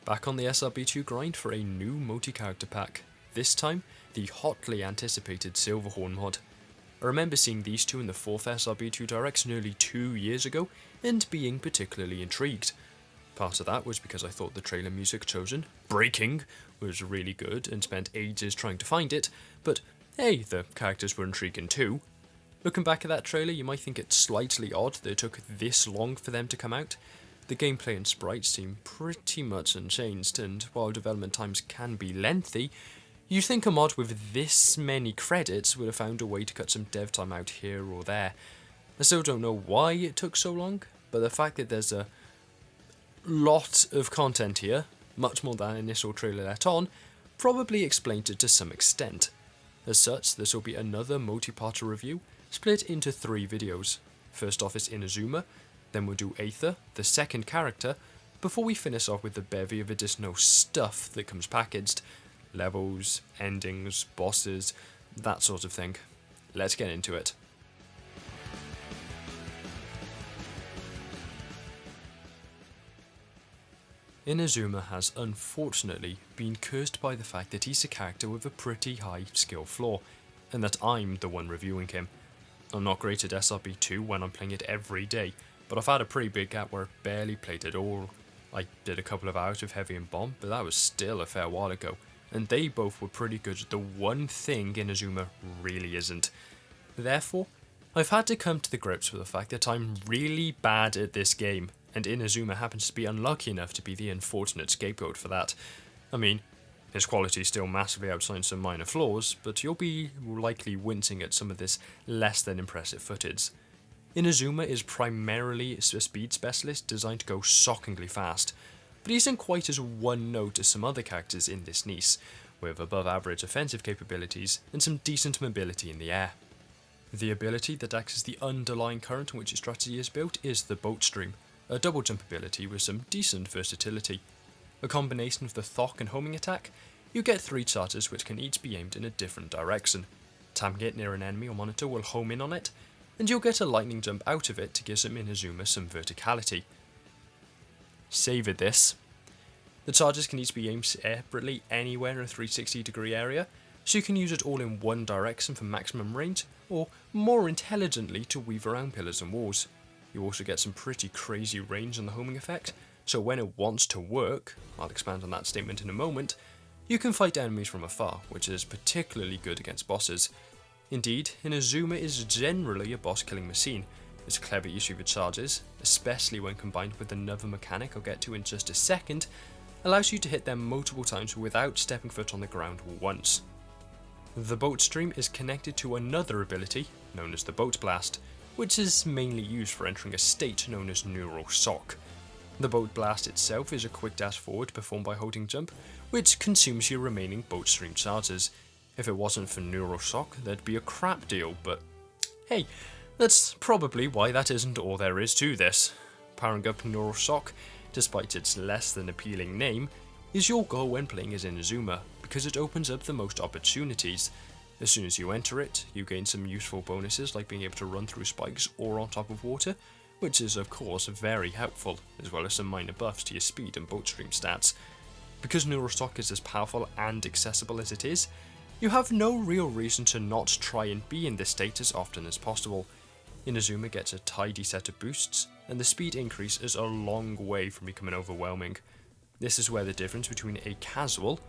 Back on the SRB2 grind for a new multi-character pack, this time the hotly anticipated Silverhorn mod. I remember seeing these two in the 4th SRB2 Directs nearly 2 years ago and being particularly intrigued. Part of that was because I thought the trailer music chosen, Breaking, was really good and spent ages trying to find it, but hey, the characters were intriguing too. Looking back at that trailer, you might think it's slightly odd that it took this long for them to come out. The gameplay and sprites seem pretty much unchanged, and while development times can be lengthy, you'd think a mod with this many credits would have found a way to cut some dev time out here or there. I still don't know why it took so long, but the fact that there's a lot of content here, much more than initial trailer let on, probably explains it to some extent. As such, this will be another multi-parter review, split into 3 videos. First off is Inazuma, then we'll do Aether, the second character, before we finish off with the bevy of additional stuff that comes packaged. Levels, endings, bosses, that sort of thing. Let's get into it. Inazuma has unfortunately been cursed by the fact that he's a character with a pretty high skill floor, and that I'm the one reviewing him. I'm not great at SRB2 when I'm playing it every day, but I've had a pretty big gap where I barely played at all. I did a couple of hours of Heavy and Bomb, but that was still a fair while ago, and they both were pretty good at the one thing Inazuma really isn't. Therefore, I've had to come to the grips with the fact that I'm really bad at this game, and Inazuma happens to be unlucky enough to be the unfortunate scapegoat for that. I mean, his quality still massively outshines some minor flaws, but you'll be likely wincing at some of this less than impressive footage. Inazuma is primarily a speed specialist designed to go shockingly fast, but he isn't quite as one-note as some other characters in this niche, with above average offensive capabilities and some decent mobility in the air. The ability that acts as the underlying current on which his strategy is built is the Boat Stream, a double jump ability with some decent versatility. A combination of the Thok and homing attack, you get 3 charges which can each be aimed in a different direction. Tapping it near an enemy or monitor will home in on it, and you'll get a lightning jump out of it to give some Inazuma some verticality. Savoured this. The charges can each be aimed separately anywhere in a 360 degree area, so you can use it all in one direction for maximum range, or more intelligently to weave around pillars and walls. You also get some pretty crazy range on the homing effect, so when it wants to work, I'll expand on that statement in a moment, you can fight enemies from afar, which is particularly good against bosses. Indeed, Inazuma is generally a boss-killing machine. Its clever use of the charges, especially when combined with another mechanic I'll get to in just a second, allows you to hit them multiple times without stepping foot on the ground once. The Boat Stream is connected to another ability, known as the Boat Blast, which is mainly used for entering a state known as Neural Shock. The Boat Blast itself is a quick dash forward performed by holding jump, which consumes your remaining Boat Stream charges. If it wasn't for Neural Shock, there'd be a crap deal, but hey, that's probably why that isn't all there is to this. Powering up Neural Shock, despite its less than appealing name, is your goal when playing as Inazuma, because it opens up the most opportunities. As soon as you enter it, you gain some useful bonuses like being able to run through spikes or on top of water, which is of course very helpful, as well as some minor buffs to your speed and Boat Stream stats. Because Neural Shock is as powerful and accessible as it is, you have no real reason to not try and be in this state as often as possible. Inazuma gets a tidy set of boosts, and the speed increase is a long way from becoming overwhelming. This is where the difference between a casual,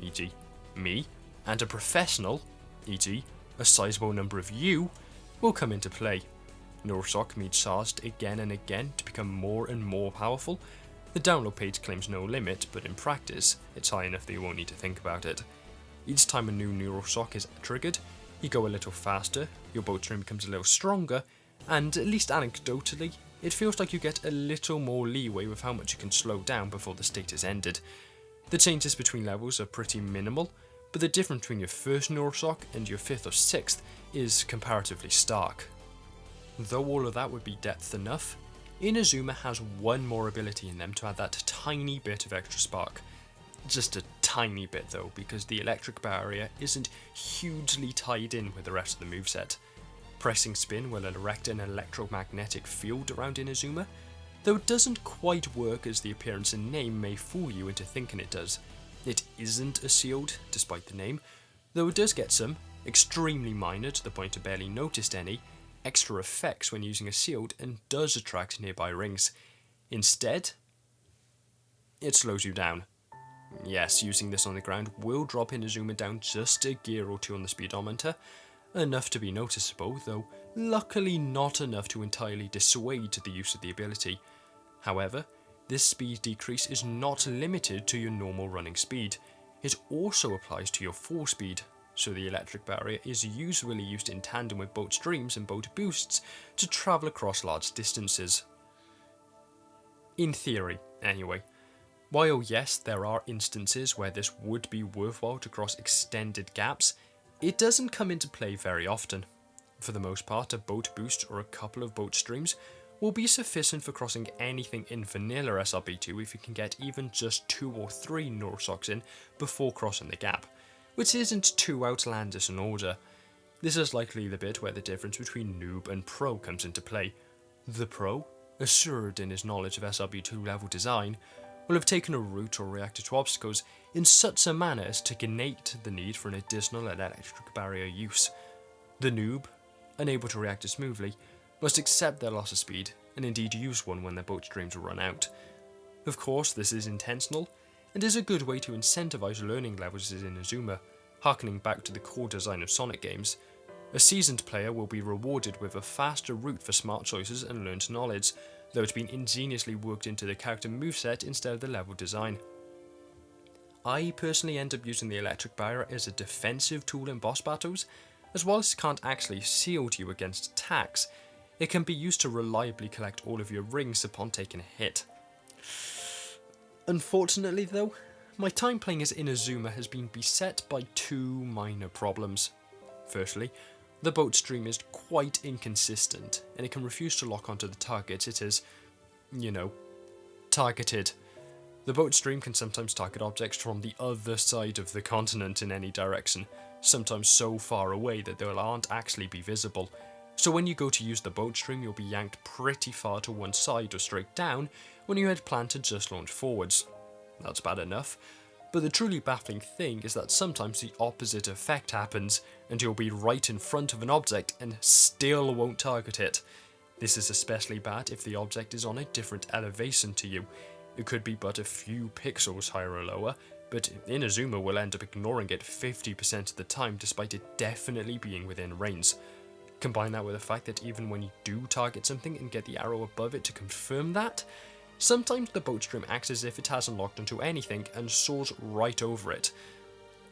e.g. me, and a professional, e.g. a sizable number of you, will come into play. Neural Shock can be charged again and again to become more and more powerful. The download page claims no limit, but in practice, it's high enough that you won't need to think about it. Each time a new Neural Shock is triggered, you go a little faster, your Boat Stream becomes a little stronger, and at least anecdotally, it feels like you get a little more leeway with how much you can slow down before the state is ended. The changes between levels are pretty minimal, but the difference between your first Neural Shock and your 5th or 6th is comparatively stark. Though all of that would be depth enough, Inazuma has one more ability in them to add that tiny bit of extra spark. Just a tiny bit though, because the electric barrier isn't hugely tied in with the rest of the moveset. Pressing spin will erect an electromagnetic field around Inazuma, though it doesn't quite work as the appearance and name may fool you into thinking it does. It isn't a sealed, despite the name, though it does get some, extremely minor to the point I barely noticed any, extra effects when using a sealed and does attract nearby rings. Instead, it slows you down. Yes, using this on the ground will drop Inazuma down just a gear or two on the speedometer, enough to be noticeable, though luckily not enough to entirely dissuade the use of the ability. However, this speed decrease is not limited to your normal running speed. It also applies to your fall speed, so the electric barrier is usually used in tandem with boat streams and boat boosts to travel across large distances. In theory, anyway. While yes, there are instances where this would be worthwhile to cross extended gaps, it doesn't come into play very often. For the most part, a boat boost or a couple of boat streams will be sufficient for crossing anything in vanilla SRB2 if you can get even just 2 or 3 Neurosocks in before crossing the gap, which isn't too outlandish an order. This is likely the bit where the difference between noob and pro comes into play. The pro, assured in his knowledge of SRB2 level design, will have taken a route or reacted to obstacles in such a manner as to negate the need for an additional electric barrier use. The noob, unable to react as smoothly, must accept their loss of speed, and indeed use one when their boat streams will run out. Of course, this is intentional, and is a good way to incentivize learning levels in Inazuma, harkening back to the core design of Sonic games. A seasoned player will be rewarded with a faster route for smart choices and learned knowledge, though it's been ingeniously worked into the character moveset instead of the level design. I personally end up using the electric barrier as a defensive tool in boss battles, as well as it can't actually shield you against attacks. It can be used to reliably collect all of your rings upon taking a hit. Unfortunately though, my time playing as Inazuma has been beset by 2 minor problems. Firstly, the boat stream is quite inconsistent, and it can refuse to lock onto the targets it is, targeted. The boat stream can sometimes target objects from the other side of the continent in any direction, sometimes so far away that they aren't actually be visible. So when you go to use the boat stream, you'll be yanked pretty far to one side or straight down when you had planned to just launch forwards. That's bad enough, but the truly baffling thing is that sometimes the opposite effect happens, and you'll be right in front of an object and still won't target it. This is especially bad if the object is on a different elevation to you. It could be but a few pixels higher or lower, but Inazuma will end up ignoring it 50% of the time despite it definitely being within range. Combine that with the fact that even when you do target something and get the arrow above it to confirm that, sometimes the boat stream acts as if it hasn't locked onto anything and soars right over it.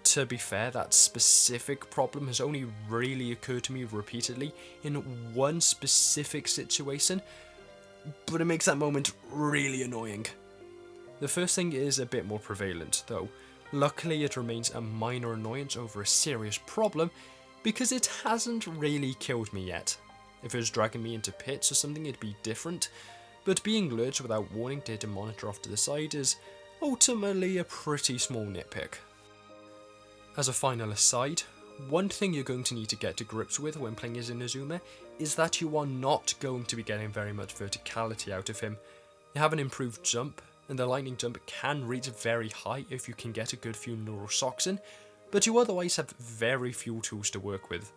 To be fair, that specific problem has only really occurred to me repeatedly in one specific situation, but it makes that moment really annoying. The first thing is a bit more prevalent, though. Luckily it remains a minor annoyance over a serious problem, because it hasn't really killed me yet. If it was dragging me into pits or something, it'd be different, but being lurched without warning to hit a monitor off to the side is ultimately a pretty small nitpick. As a final aside, one thing you're going to need to get to grips with when playing as Inazuma is that you are not going to be getting very much verticality out of him. You have an improved jump, and the lightning jump can reach very high if you can get a good few neural socks in, but you otherwise have very few tools to work with.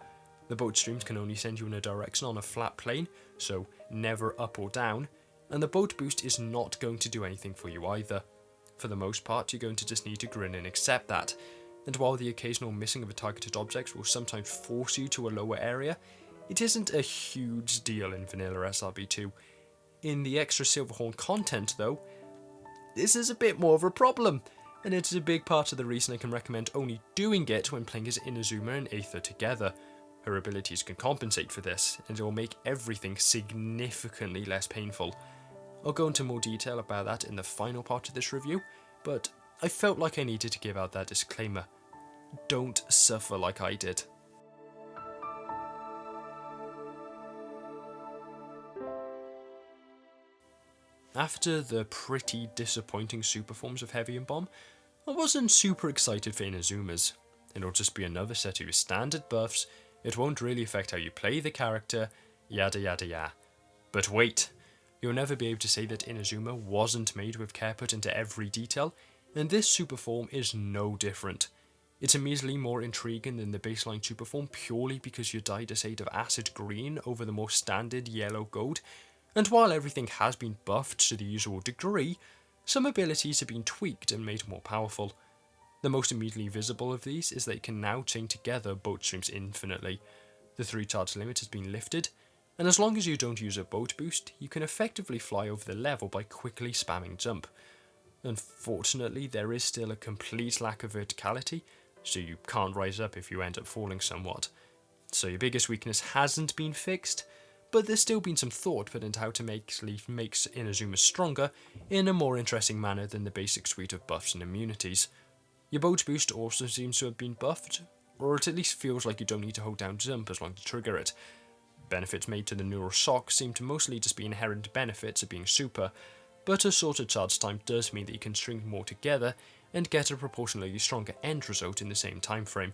The boat streams can only send you in a direction on a flat plane, so never up or down, and the boat boost is not going to do anything for you either. For the most part, you're going to just need to grin and accept that, and while the occasional missing of a targeted object will sometimes force you to a lower area, it isn't a huge deal in vanilla SRB2. In the extra Silverhorn content though, this is a bit more of a problem, and it's a big part of the reason I can recommend only doing it when playing as Inazuma and Aether together. Her abilities can compensate for this, and it will make everything significantly less painful. I'll go into more detail about that in the final part of this review, but I felt like I needed to give out that disclaimer. Don't suffer like I did. After the pretty disappointing super forms of Heavy and Bomb, I wasn't super excited for Inazuma's. It'll just be another set of your standard buffs, it won't really affect how you play the character, yada yada yada. But wait, You'll never be able to say that Inazuma wasn't made with care put into every detail, and this super form is no different. It's immediately more intriguing than the baseline super form purely because you're dyed a shade of acid green over the more standard yellow gold, and while everything has been buffed to the usual degree, some abilities have been tweaked and made more powerful. The most immediately visible of these is that you can now chain together boat streams infinitely. The 3 charge limit has been lifted, and as long as you don't use a boat boost, you can effectively fly over the level by quickly spamming jump. Unfortunately, there is still a complete lack of verticality, so you can't rise up if you end up falling somewhat. So your biggest weakness hasn't been fixed, but there's still been some thought put into how to make Inazuma stronger in a more interesting manner than the basic suite of buffs and immunities. Your boat boost also seems to have been buffed, or it at least feels like you don't need to hold down jump as long to trigger it. Benefits made to the neural shock seem to mostly just be inherent benefits of being super, but a shorter charge time does mean that you can string more together and get a proportionally stronger end result in the same time frame.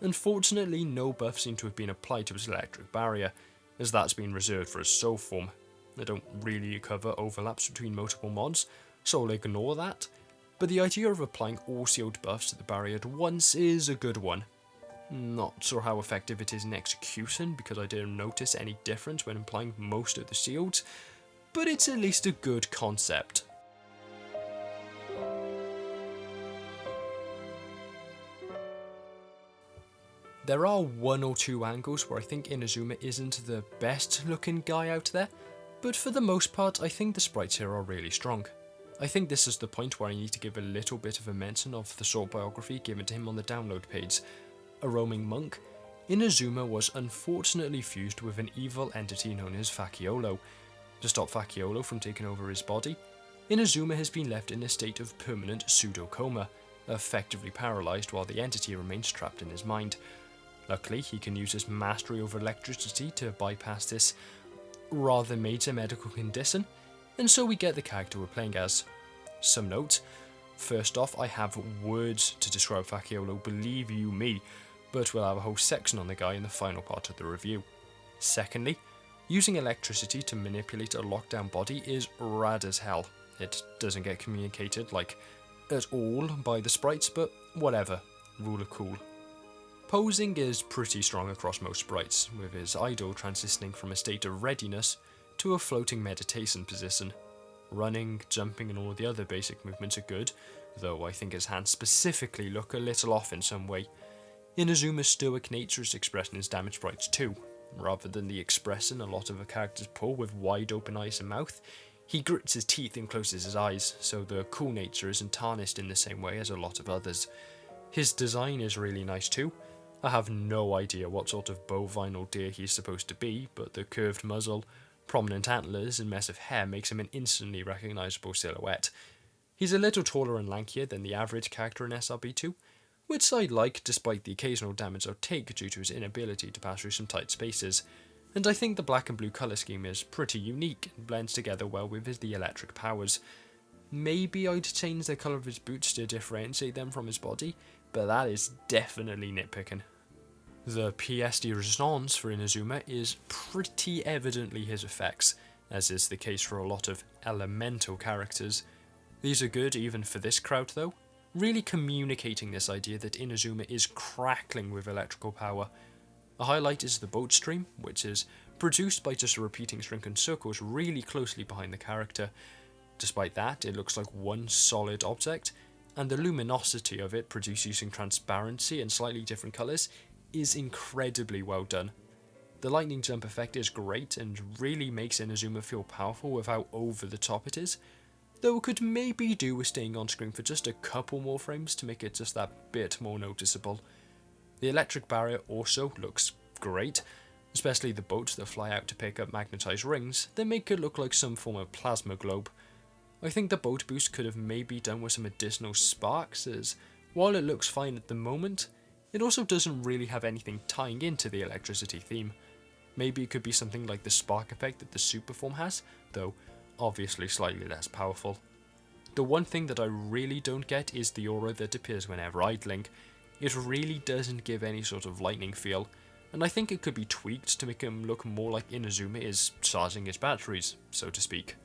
Unfortunately, no buffs seem to have been applied to its electric barrier, as that's been reserved for its soul form. They don't really cover overlaps between multiple mods, so I'll ignore that, but the idea of applying all sealed buffs to the barrier at once is a good one. Not sure how effective it is in execution because I didn't notice any difference when applying most of the shields, but it's at least a good concept. There are 1 or 2 angles where I think Inazuma isn't the best looking guy out there, but for the most part I think the sprites here are really strong. I think this is the point where I need to give a little bit of a mention of the short biography given to him on the download page. A roaming monk, Inazuma was unfortunately fused with an evil entity known as Facciolo. To stop Facciolo from taking over his body, Inazuma has been left in a state of permanent pseudo-coma, effectively paralysed while the entity remains trapped in his mind. Luckily, he can use his mastery over electricity to bypass this rather major medical condition, and so we get the character we're playing as. Some notes. First off, I have words to describe Facciolo, believe you me, but we'll have a whole section on the guy in the final part of the review. Secondly, using electricity to manipulate a lockdown body is rad as hell. It doesn't get communicated at all by the sprites, but whatever, rule of cool. Posing is pretty strong across most sprites, with his idol transitioning from a state of readiness to a floating meditation position. Running, jumping and all the other basic movements are good, though I think his hands specifically look a little off in some way. Inazuma's stoic nature is expressed in his damage sprites too. Rather than the expression a lot of a characters pull with wide open eyes and mouth, he grits his teeth and closes his eyes, so the cool nature isn't tarnished in the same way as a lot of others. His design is really nice too. I have no idea what sort of bovine or deer he's supposed to be, but the curved muzzle, prominent antlers and massive hair makes him an instantly recognisable silhouette. He's a little taller and lankier than the average character in SRB2, which I like despite the occasional damage I'll take due to his inability to pass through some tight spaces, and I think the black and blue colour scheme is pretty unique and blends together well with the electric powers. Maybe I'd change the colour of his boots to differentiate them from his body, but that is definitely nitpicking. The pièce de résistance for Inazuma is pretty evidently his effects, as is the case for a lot of elemental characters. These are good even for this crowd though, really communicating this idea that Inazuma is crackling with electrical power. A highlight is the boat stream, which is produced by just repeating shrunken circles really closely behind the character. Despite that, it looks like one solid object, and the luminosity of it produced using transparency and slightly different colours is incredibly well done. The lightning jump effect is great and really makes Inazuma feel powerful with how over the top it is, though it could maybe do with staying on screen for just a couple more frames to make it just that bit more noticeable. The electric barrier also looks great, especially the boats that fly out to pick up magnetised rings that make it look like some form of plasma globe. I think the boat boost could have maybe done with some additional sparks, as while it looks fine at the moment, it also doesn't really have anything tying into the electricity theme. Maybe it could be something like the spark effect that the super form has, though obviously slightly less powerful. The one thing that I really don't get is the aura that appears whenever idling. It really doesn't give any sort of lightning feel. and I think it could be tweaked to make him look more like Inazuma is charging his batteries, so to speak.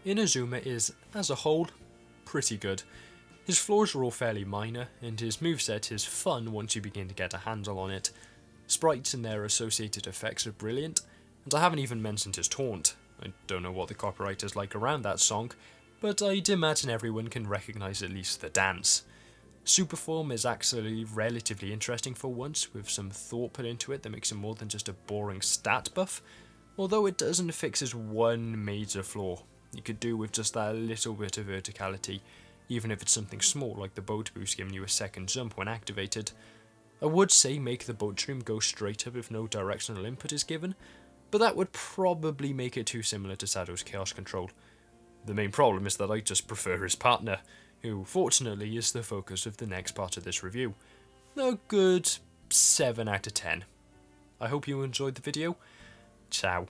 Inazuma is, as a whole, pretty good. His flaws are all fairly minor, and his moveset is fun once you begin to get a handle on it. Sprites and their associated effects are brilliant, and I haven't even mentioned his taunt. I don't know what the copyright is like around that song, but I'd imagine everyone can recognise at least the dance. Superform is actually relatively interesting for once, with some thought put into it that makes him more than just a boring stat buff, although it doesn't fix his one major flaw. You could do with just that little bit of verticality, even if it's something small like the boat boost giving you a second jump when activated. I would say make the boat stream go straight up if no directional input is given, but that would probably make it too similar to Sadow's Chaos Control. The main problem is that I just prefer his partner, who fortunately is the focus of the next part of this review. A good 7 out of 10. I hope you enjoyed the video. Ciao.